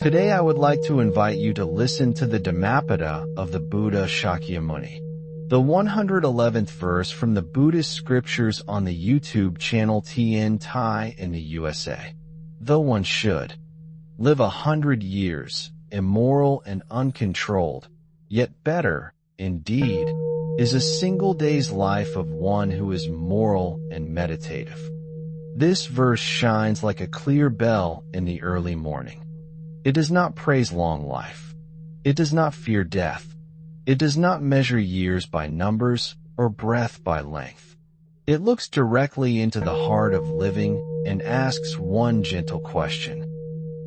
Today I would like to invite you to listen to the Dhammapada of the Buddha Shakyamuni, the 111th verse from the Buddhist scriptures on the YouTube channel TN Thai in the USA. Though one should live 100 years, immoral and uncontrolled, yet better, indeed, is a single day's life of one who is moral and meditative. This verse shines like a clear bell in the early morning. It does not praise long life. It does not fear death. It does not measure years by numbers or breath by length. It looks directly into the heart of living and asks one gentle question.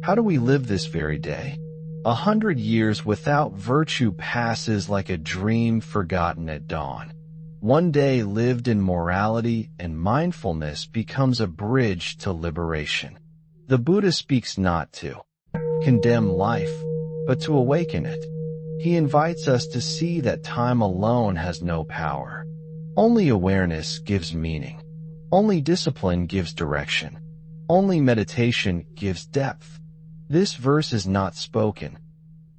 How do we live this very day? 100 years without virtue passes like a dream forgotten at dawn. One day lived in morality and mindfulness becomes a bridge to liberation. The Buddha speaks not to condemn life, but to awaken it. He invites us to see that time alone has no power. Only awareness gives meaning. Only discipline gives direction. Only meditation gives depth. This verse is not spoken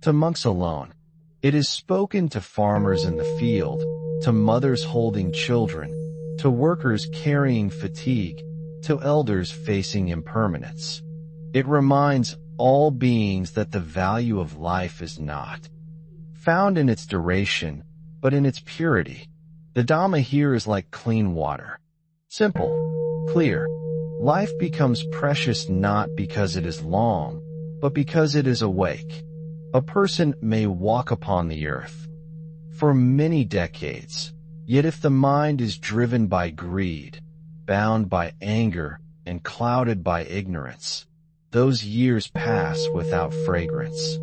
to monks alone. It is spoken to farmers in the field, to mothers holding children, to workers carrying fatigue, to elders facing impermanence. It reminds all beings that the value of life is not found in its duration, but in its purity. The Dhamma here is like clean water. Simple, clear. Life becomes precious not because it is long, but because it is awake. A person may walk upon the earth for many decades, yet if the mind is driven by greed, bound by anger, and clouded by ignorance, those years pass without fragrance.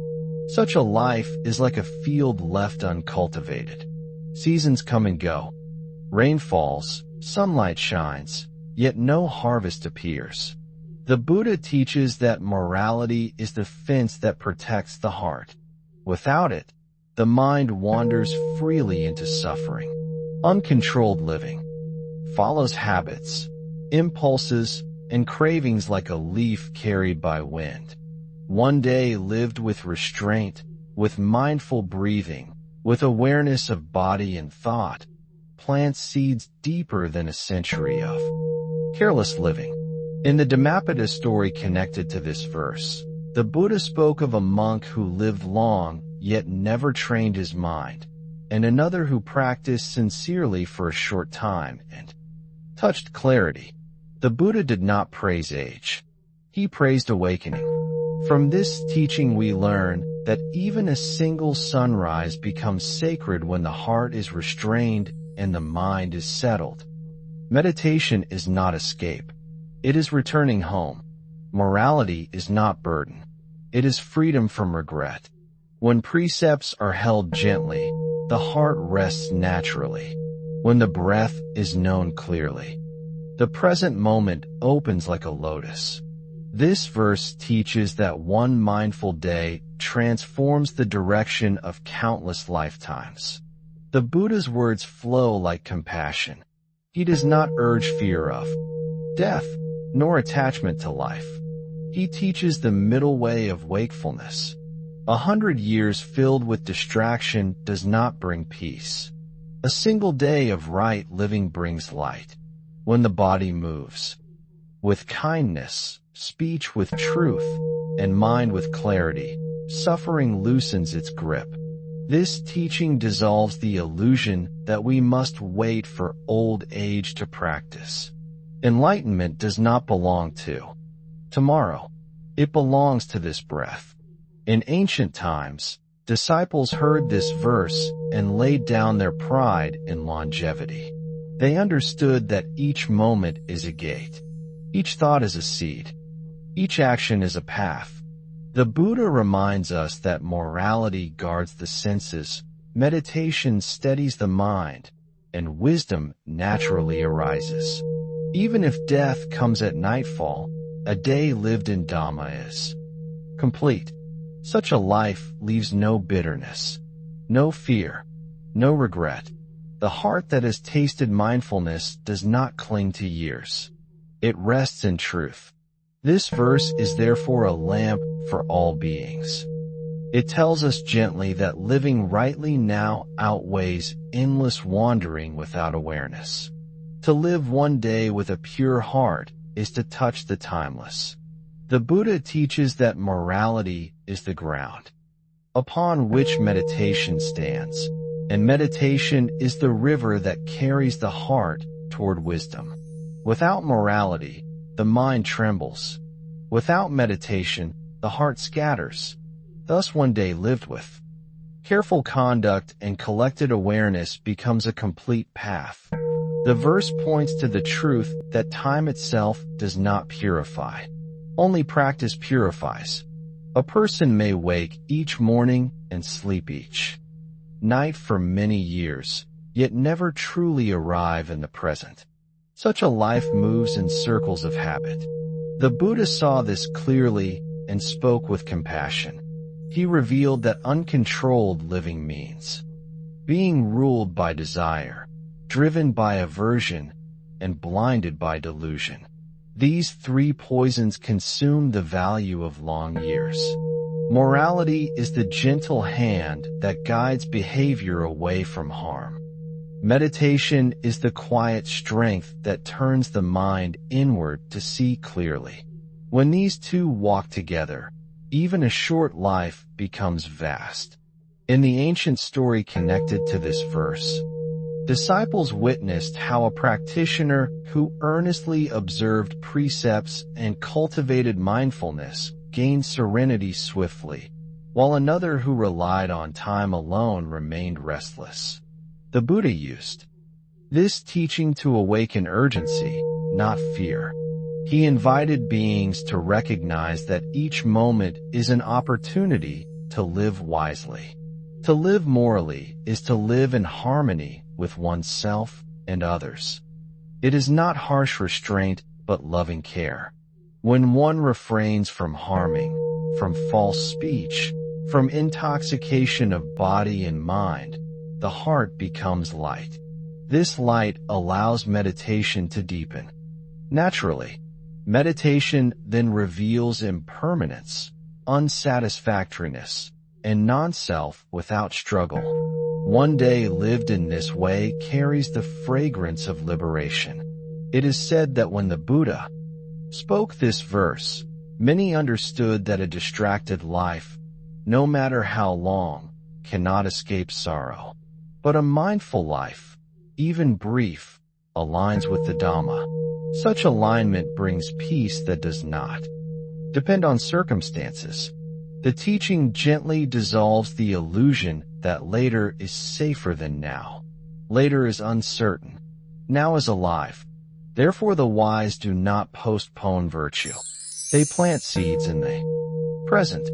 Such a life is like a field left uncultivated. Seasons come and go. Rain falls, sunlight shines, yet no harvest appears. The Buddha teaches that morality is the fence that protects the heart. Without it, the mind wanders freely into suffering. Uncontrolled living follows habits, impulses, and cravings like a leaf carried by wind. One day lived with restraint, with mindful breathing, with awareness of body and thought, plants seeds deeper than a century of careless living. In the Dhammapada story connected to this verse, the Buddha spoke of a monk who lived long yet never trained his mind, and another who practiced sincerely for a short time and touched clarity. The Buddha did not praise age. He praised awakening. From this teaching we learn that even a single sunrise becomes sacred when the heart is restrained and the mind is settled. Meditation is not escape. It is returning home. Morality is not burden. It is freedom from regret. When precepts are held gently, the heart rests naturally. When the breath is known clearly, the present moment opens like a lotus. This verse teaches that one mindful day transforms the direction of countless lifetimes. The Buddha's words flow like compassion. He does not urge fear of death, nor attachment to life. He teaches the middle way of wakefulness. 100 years filled with distraction does not bring peace. A single day of right living brings light. When the body moves with kindness, speech with truth, and mind with clarity, suffering loosens its grip. This teaching dissolves the illusion that we must wait for old age to practice. Enlightenment does not belong to tomorrow. It belongs to this breath. In ancient times, disciples heard this verse and laid down their pride in longevity. They understood that each moment is a gate. Each thought is a seed. Each action is a path. The Buddha reminds us that morality guards the senses, meditation steadies the mind, and wisdom naturally arises. Even if death comes at nightfall, a day lived in Dhamma is complete. Such a life leaves no bitterness, no fear, no regret. The heart that has tasted mindfulness does not cling to years. It rests in truth. This verse is therefore a lamp for all beings. It tells us gently that living rightly now outweighs endless wandering without awareness. To live one day with a pure heart is to touch the timeless. The Buddha teaches that morality is the ground upon which meditation stands, and meditation is the river that carries the heart toward wisdom. Without morality, the mind trembles. Without meditation, the heart scatters. Thus one day lived with careful conduct and collected awareness becomes a complete path. The verse points to the truth that time itself does not purify. Only practice purifies. A person may wake each morning and sleep each night for many years, yet never truly arrive in the present. Such a life moves in circles of habit. The Buddha saw this clearly and spoke with compassion. He revealed that uncontrolled living means being ruled by desire, driven by aversion, and blinded by delusion. These three poisons consume the value of long years. Morality is the gentle hand that guides behavior away from harm. Meditation is the quiet strength that turns the mind inward to see clearly. When these two walk together, even a short life becomes vast. In the ancient story connected to this verse, disciples witnessed how a practitioner who earnestly observed precepts and cultivated mindfulness gained serenity swiftly, while another who relied on time alone remained restless. The Buddha used this teaching to awaken urgency, not fear. He invited beings to recognize that each moment is an opportunity to live wisely. To live morally is to live in harmony with oneself and others. It is not harsh restraint, but loving care. When one refrains from harming, from false speech, from intoxication of body and mind, the heart becomes light. This light allows meditation to deepen. Naturally, meditation then reveals impermanence, unsatisfactoriness, and non-self without struggle. One day lived in this way carries the fragrance of liberation. It is said that when the Buddha spoke this verse, many understood that a distracted life, no matter how long, cannot escape sorrow. But a mindful life, even brief, aligns with the Dhamma. Such alignment brings peace that does not depend on circumstances. The teaching gently dissolves the illusion that later is safer than now. Later is uncertain. Now is alive. Therefore the wise do not postpone virtue. They plant seeds in the present.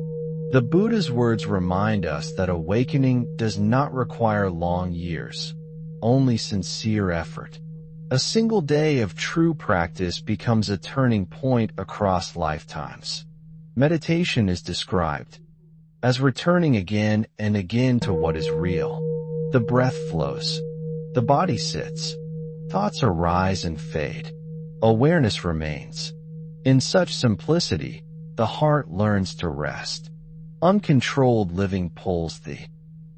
The Buddha's words remind us that awakening does not require long years, only sincere effort. A single day of true practice becomes a turning point across lifetimes. Meditation is described as returning again and again to what is real. The breath flows. The body sits. Thoughts arise and fade. Awareness remains. In such simplicity, the heart learns to rest. Uncontrolled living pulls the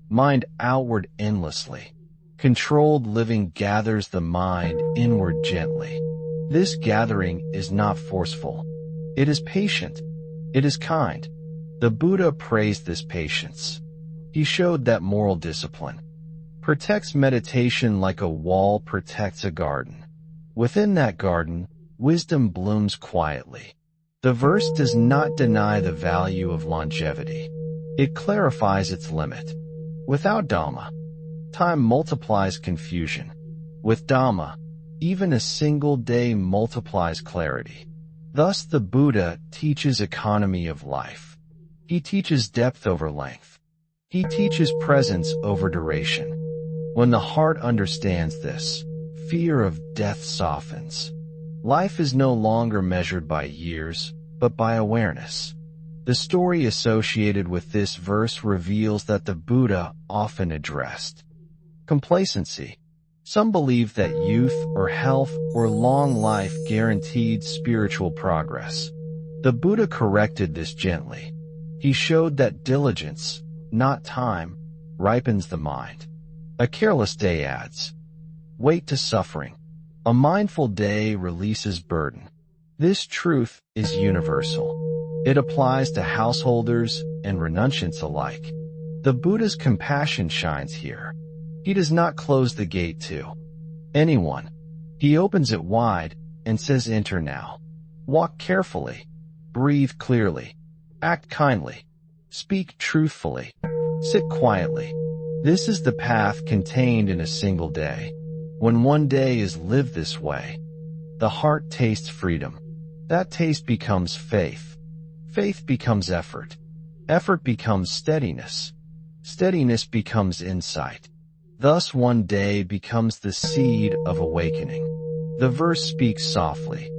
mind outward endlessly. Controlled living gathers the mind inward gently. This gathering is not forceful. It is patient. It is kind. The Buddha praised this patience. He showed that moral discipline protects meditation like a wall protects a garden. Within that garden, wisdom blooms quietly. The verse does not deny the value of longevity. It clarifies its limit. Without Dhamma, time multiplies confusion. With Dhamma, even a single day multiplies clarity. Thus the Buddha teaches economy of life. He teaches depth over length. He teaches presence over duration. When the heart understands this, fear of death softens. Life is no longer measured by years, but by awareness. The story associated with this verse reveals that the Buddha often addressed complacency. Some believed that youth or health or long life guaranteed spiritual progress. The Buddha corrected this gently. He showed that diligence, not time, ripens the mind. A careless day adds weight to suffering. A mindful day releases burden. This truth is universal. It applies to householders and renunciants alike. The Buddha's compassion shines here. He does not close the gate to anyone. He opens it wide and says, "Enter now. Walk carefully. Breathe clearly. Act kindly. Speak truthfully. Sit quietly." This is the path contained in a single day. When one day is lived this way, the heart tastes freedom. That taste becomes faith. Faith becomes effort. Effort becomes steadiness. Steadiness becomes insight. Thus one day becomes the seed of awakening. The verse speaks softly,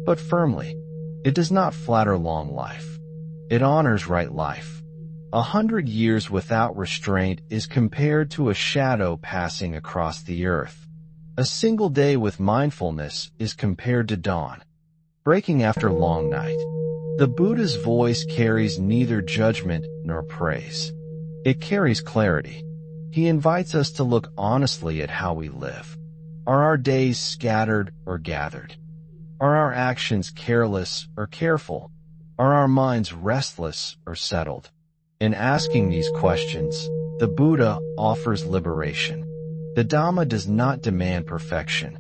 but firmly. It does not flatter long life. It honors right life. 100 years without restraint is compared to a shadow passing across the earth. A single day with mindfulness is compared to dawn, breaking after long night. The Buddha's voice carries neither judgment nor praise. It carries clarity. He invites us to look honestly at how we live. Are our days scattered or gathered? Are our actions careless or careful? Are our minds restless or settled? In asking these questions, the Buddha offers liberation. The Dhamma does not demand perfection.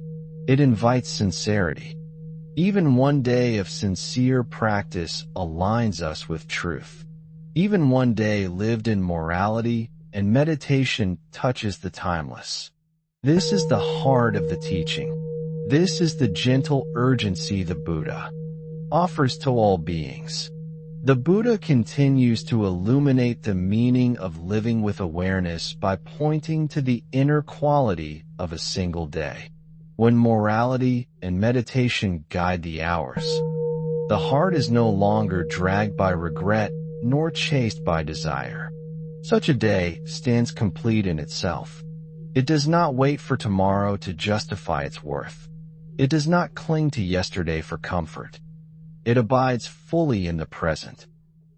It invites sincerity. Even one day of sincere practice aligns us with truth. Even one day lived in morality and meditation touches the timeless. This is the heart of the teaching. This is the gentle urgency the Buddha offers to all beings. The Buddha continues to illuminate the meaning of living with awareness by pointing to the inner quality of a single day. When morality and meditation guide the hours, the heart is no longer dragged by regret nor chased by desire. Such a day stands complete in itself. It does not wait for tomorrow to justify its worth. It does not cling to yesterday for comfort. It abides fully in the present.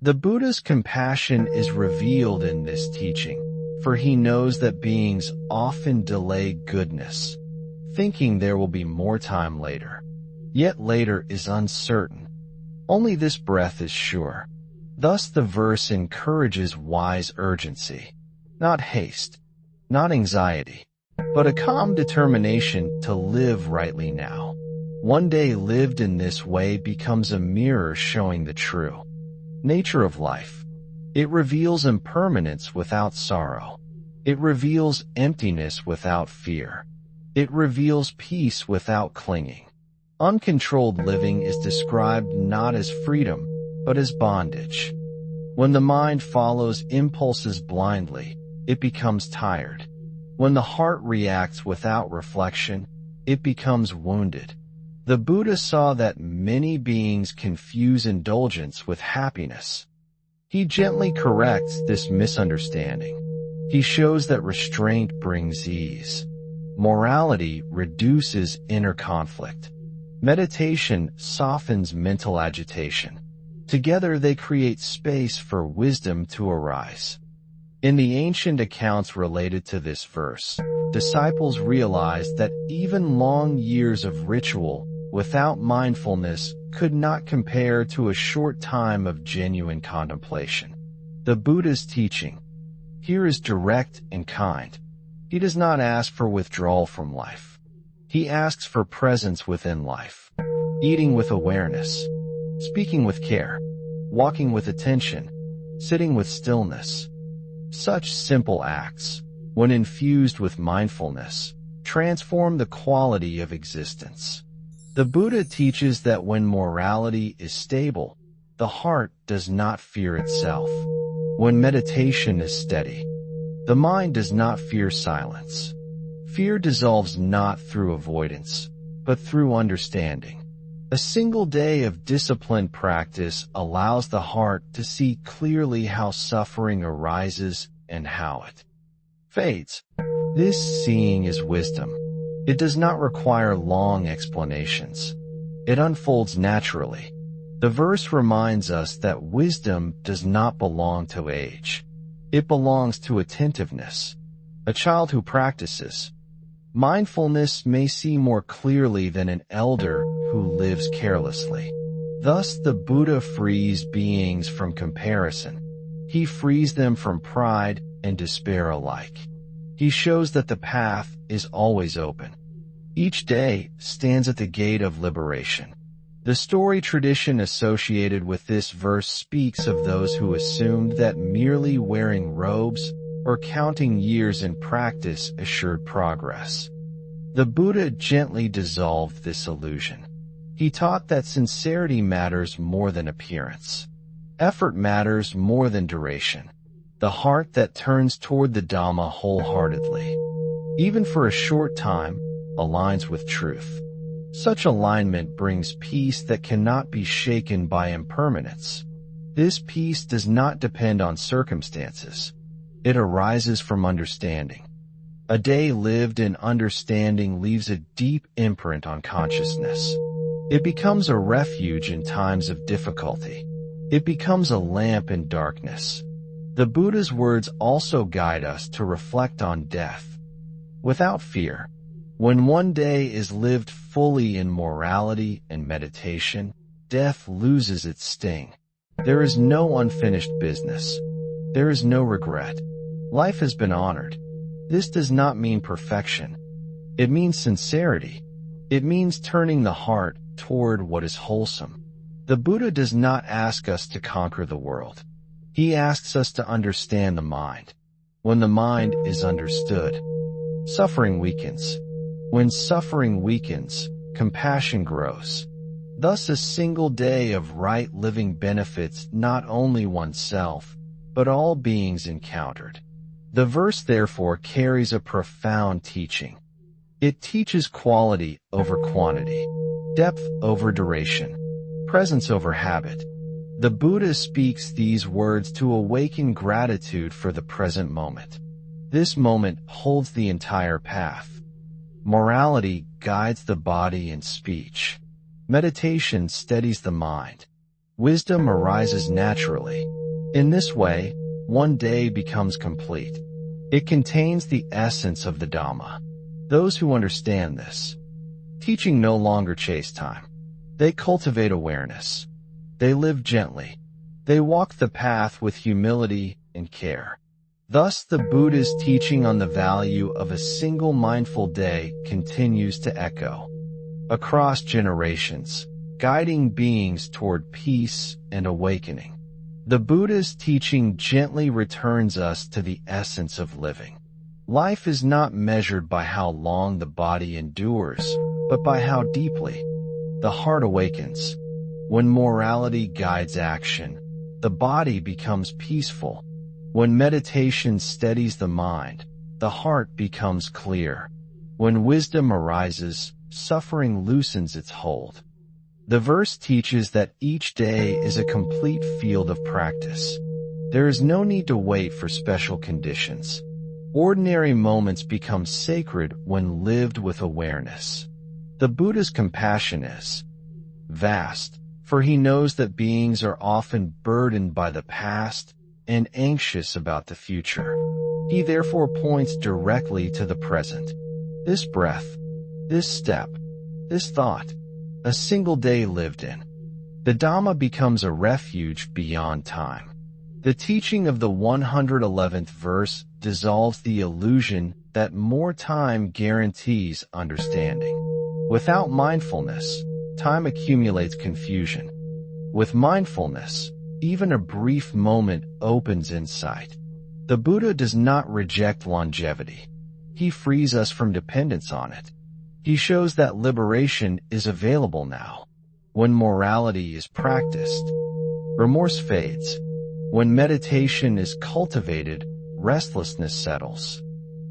The Buddha's compassion is revealed in this teaching, for he knows that beings often delay goodness, thinking there will be more time later. Yet later is uncertain. Only this breath is sure. Thus the verse encourages wise urgency, not haste, not anxiety, but a calm determination to live rightly now. One day lived in this way becomes a mirror showing the true nature of life. It reveals impermanence without sorrow. It reveals emptiness without fear. It reveals peace without clinging. Uncontrolled living is described not as freedom, but as bondage. When the mind follows impulses blindly, it becomes tired. When the heart reacts without reflection, it becomes wounded. The Buddha saw that many beings confuse indulgence with happiness. He gently corrects this misunderstanding. He shows that restraint brings ease. Morality reduces inner conflict. Meditation softens mental agitation. Together they create space for wisdom to arise. In the ancient accounts related to this verse, disciples realized that even long years of ritual without mindfulness could not compare to a short time of genuine contemplation. The Buddha's teaching here is direct and kind. He does not ask for withdrawal from life. He asks for presence within life, eating with awareness, speaking with care, walking with attention, sitting with stillness. Such simple acts, when infused with mindfulness, transform the quality of existence. The Buddha teaches that when morality is stable, the heart does not fear itself. When meditation is steady, the mind does not fear silence. Fear dissolves not through avoidance, but through understanding. A single day of disciplined practice allows the heart to see clearly how suffering arises and how it fades. This seeing is wisdom. It does not require long explanations. It unfolds naturally. The verse reminds us that wisdom does not belong to age. It belongs to attentiveness. A child who practices mindfulness may see more clearly than an elder who lives carelessly. Thus, the Buddha frees beings from comparison. He frees them from pride and despair alike. He shows that the path is always open. Each day stands at the gate of liberation. The story tradition associated with this verse speaks of those who assumed that merely wearing robes or counting years in practice assured progress. The Buddha gently dissolved this illusion. He taught that sincerity matters more than appearance. Effort matters more than duration. The heart that turns toward the Dhamma wholeheartedly, even for a short time, aligns with truth. Such alignment brings peace that cannot be shaken by impermanence. This peace does not depend on circumstances. It arises from understanding. A day lived in understanding leaves a deep imprint on consciousness. It becomes a refuge in times of difficulty. It becomes a lamp in darkness. The Buddha's words also guide us to reflect on death without fear. When one day is lived fully in morality and meditation, death loses its sting. There is no unfinished business. There is no regret. Life has been honored. This does not mean perfection. It means sincerity. It means turning the heart toward what is wholesome. The Buddha does not ask us to conquer the world. He asks us to understand the mind. When the mind is understood, suffering weakens. When suffering weakens, compassion grows. Thus, a single day of right living benefits not only oneself, but all beings encountered. The verse therefore carries a profound teaching. It teaches quality over quantity, depth over duration, presence over habit. The Buddha speaks these words to awaken gratitude for the present moment. This moment holds the entire path. Morality guides the body and speech. Meditation steadies the mind. Wisdom arises naturally. In this way, one day becomes complete. It contains the essence of the Dhamma. Those who understand this teaching no longer chase time. They cultivate awareness. They live gently. They walk the path with humility and care. Thus, the Buddha's teaching on the value of a single mindful day continues to echo across generations, guiding beings toward peace and awakening. The Buddha's teaching gently returns us to the essence of living. Life is not measured by how long the body endures, but by how deeply the heart awakens. When morality guides action, the body becomes peaceful. When meditation steadies the mind, the heart becomes clear. When wisdom arises, suffering loosens its hold. The verse teaches that each day is a complete field of practice. There is no need to wait for special conditions. Ordinary moments become sacred when lived with awareness. The Buddha's compassion is vast, for he knows that beings are often burdened by the past and anxious about the future. He therefore points directly to the present. This breath, this step, this thought, a single day lived in. The Dhamma becomes a refuge beyond time. The teaching of the 111th verse dissolves the illusion that more time guarantees understanding. Without mindfulness, time accumulates confusion. With mindfulness, even a brief moment opens insight. The Buddha does not reject longevity. He frees us from dependence on it. He shows that liberation is available now. When morality is practiced, remorse fades. When meditation is cultivated, restlessness settles.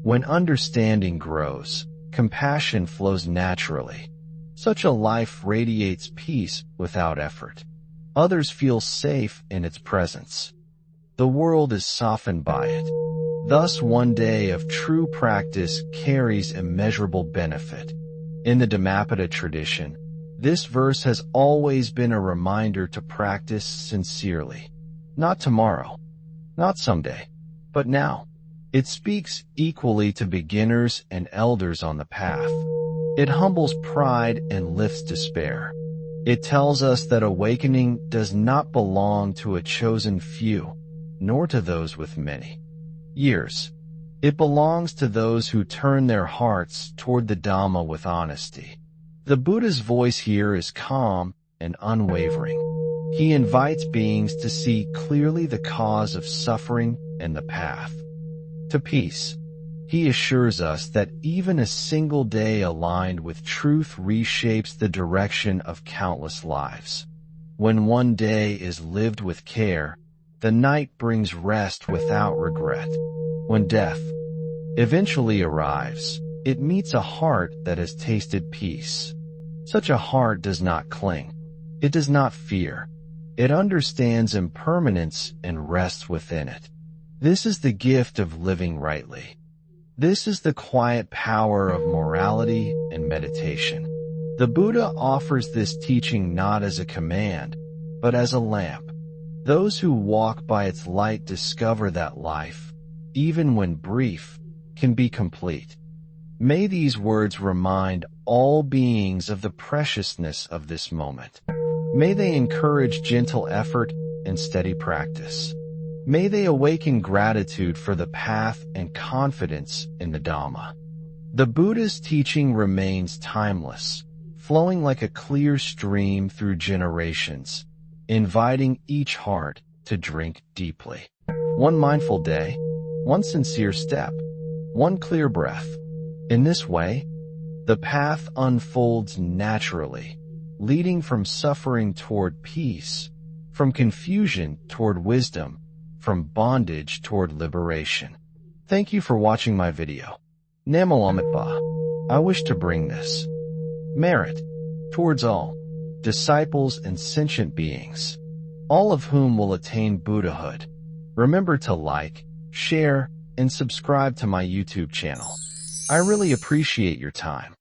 When understanding grows, compassion flows naturally. Such a life radiates peace without effort. Others feel safe in its presence. The world is softened by it. Thus, one day of true practice carries immeasurable benefit. In the Dhammapada tradition, This verse has always been a reminder to practice sincerely. Not tomorrow, not someday, but now. It speaks equally to beginners and elders on the path. It humbles pride and lifts despair. It tells us that awakening does not belong to a chosen few, nor to those with many years. It belongs to those who turn their hearts toward the Dhamma with honesty. The Buddha's voice here is calm and unwavering. He invites beings to see clearly the cause of suffering and the path to peace. He assures us that even a single day aligned with truth reshapes the direction of countless lives. When one day is lived with care, the night brings rest without regret. When death eventually arrives, it meets a heart that has tasted peace. Such a heart does not cling. It does not fear. It understands impermanence and rests within it. This is the gift of living rightly. This is the quiet power of morality and meditation. The Buddha offers this teaching not as a command, but as a lamp. Those who walk by its light discover that life, even when brief, can be complete. May these words remind all beings of the preciousness of this moment. May they encourage gentle effort and steady practice. May they awaken gratitude for the path and confidence in the Dhamma. The Buddha's teaching remains timeless, flowing like a clear stream through generations, inviting each heart to drink deeply. One mindful day, one sincere step, one clear breath. In this way, the path unfolds naturally, leading from suffering toward peace, from confusion toward wisdom, from bondage toward liberation. Thank you for watching my video. Namo Amitabha. I wish to bring this merit towards all disciples and sentient beings, all of whom will attain Buddhahood. Remember to like, share, and subscribe to my YouTube channel. I really appreciate your time.